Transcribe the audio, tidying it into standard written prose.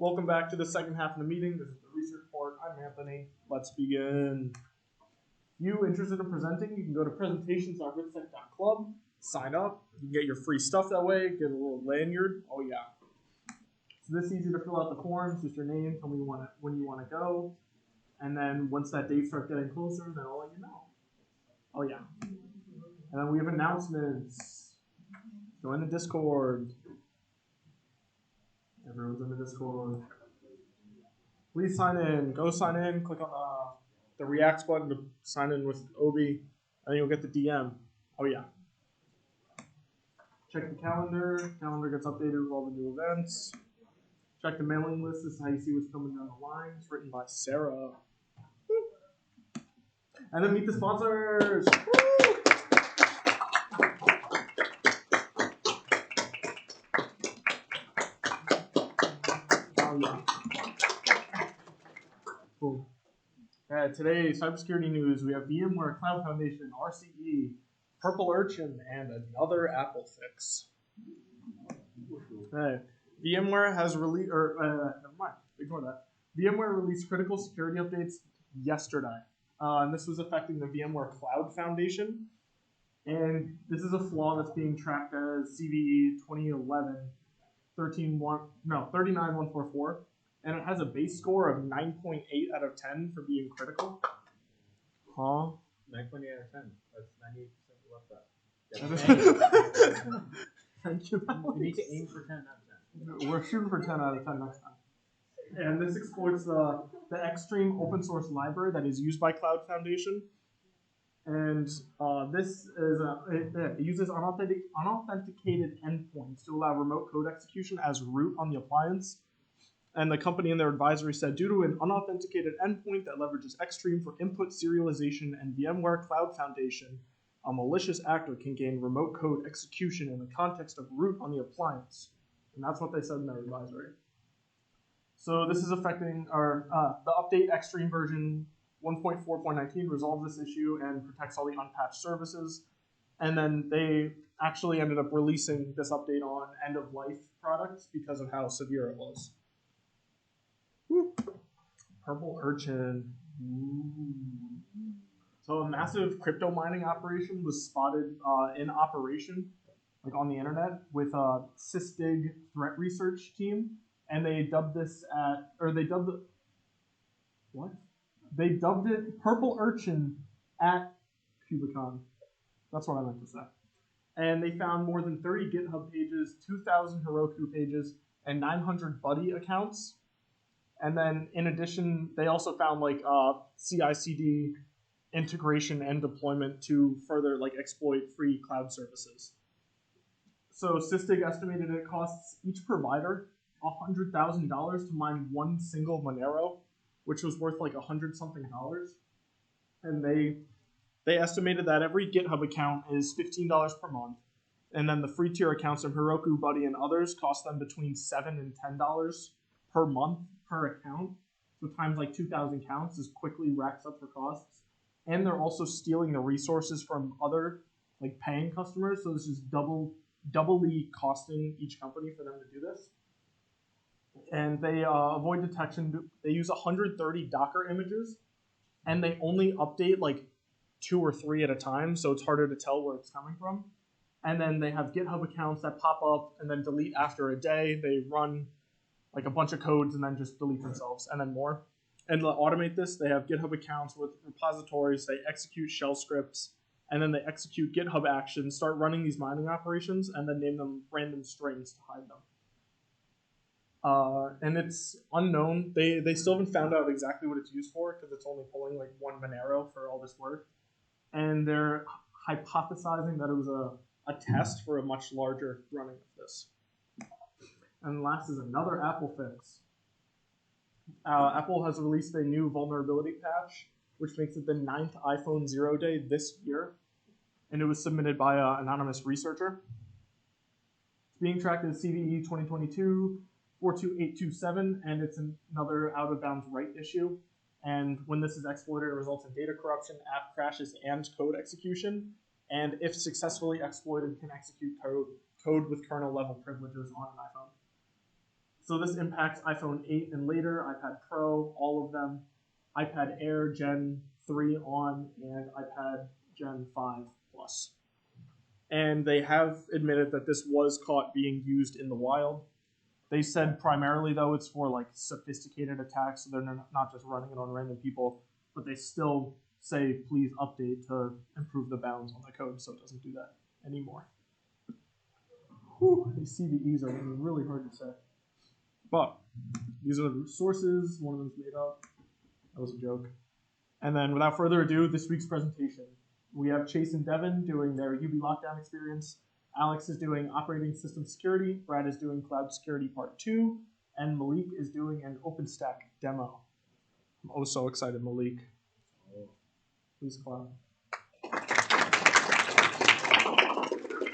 Welcome back to the second half of the meeting. This is the research part. I'm Anthony. Let's begin. You interested in presenting, you can go to presentations.ritsec.club, sign up. You can get your free stuff that way, get a little lanyard. Oh, yeah. It's this easy to fill out the forms, just your name, tell me when you want to go. And then once that date starts getting closer, then I'll let you know. Oh, yeah. And then we have announcements. Join the Discord. Everyone's in the Discord. Please sign in. Go sign in. Click on the Reacts button to sign in with Obi, and then you'll get the DM. Oh, yeah. Check the calendar. Calendar gets updated with all the new events. Check the mailing list. This is how you see what's coming down the line. It's written by Sarah. And then meet the sponsors. Woo! Oh, yeah. Cool. Today, cybersecurity news. We have VMware Cloud Foundation, RCE, Purple Urchin, and another Apple fix. VMware has released, never mind, ignore that. VMware released critical security updates yesterday. And this was affecting the VMware Cloud Foundation. And this is a flaw that's being tracked as CVE 2011 39144. And it has a base score of 9.8 out of 10 for being critical. Huh? 9.8 out of 10. That's 98% left that. Thank you. You need to aim for 10 out of 10. We're shooting for 10 out of 10 next time. And this exploits the Xstream open source library that is used by Cloud Foundation. And this is it uses unauthenticated endpoints to allow remote code execution as root on the appliance. And the company in their advisory said, due to an unauthenticated endpoint that leverages Xstream for input serialization and VMware Cloud Foundation, a malicious actor can gain remote code execution in the context of root on the appliance. And that's what they said in their advisory. So this is affecting the update Xstream version 1.4.19 resolves this issue and protects all the unpatched services. And then they actually ended up releasing this update on end-of-life products because of how severe it was. Woo. Purple Urchin. Ooh. So a massive crypto mining operation was spotted in operation, like on the internet, with a Sysdig threat research team, and they dubbed They dubbed it Purple Urchin at Kubicon. That's what I meant to say. And they found more than 30 GitHub pages, 2,000 Heroku pages, and 900 Buddy accounts. And then in addition, they also found like CI/CD integration and deployment to further like exploit free cloud services. So Sysdig estimated it costs each provider $100,000 to mine one single Monero, which was worth like $100-something. And they estimated that every GitHub account is $15 per month. And then the free tier accounts of Heroku, Buddy, and others cost them between $7 and $10 per month per account. So times like 2,000 counts is quickly racks up for costs. And they're also stealing the resources from other like paying customers. So this is doubly costing each company for them to do this. And they avoid detection. They use 130 Docker images, and they only update like 2 or 3 at a time, so it's harder to tell where it's coming from. And then they have GitHub accounts that pop up and then delete after a day. They run like a bunch of codes and then just delete themselves, and then more. And to automate this, they have GitHub accounts with repositories. They execute shell scripts, and then they execute GitHub actions, start running these mining operations, and then name them random strings to hide them. And it's unknown. They still haven't found out exactly what it's used for because it's only pulling like one Monero for all this work. And they're hypothesizing that it was a test for a much larger running of this. And last is another Apple fix. Apple has released a new vulnerability patch, which makes it the 9th iPhone 0 day this year. And it was submitted by an anonymous researcher. It's being tracked as CVE 2022-42827, and it's another out-of-bounds write issue. And when this is exploited, it results in data corruption, app crashes, and code execution. And if successfully exploited, can execute code with kernel-level privileges on an iPhone. So this impacts iPhone 8 and later, iPad Pro, all of them, iPad Air Gen 3 on, and iPad Gen 5 Plus. And they have admitted that this was caught being used in the wild. They said primarily, though, it's for like sophisticated attacks, so they're not just running it on random people, but they still say please update to improve the bounds on the code so it doesn't do that anymore. Whew, these CVEs are really hard to say. But these are the sources. One of them's made up. That was a joke. And then without further ado, this week's presentation. We have Chase and Devin doing their UB lockdown experience. Alex is doing operating system security. Brad is doing cloud security part 2. And Malik is doing an OpenStack demo. I'm oh so excited, Malik. Please clap.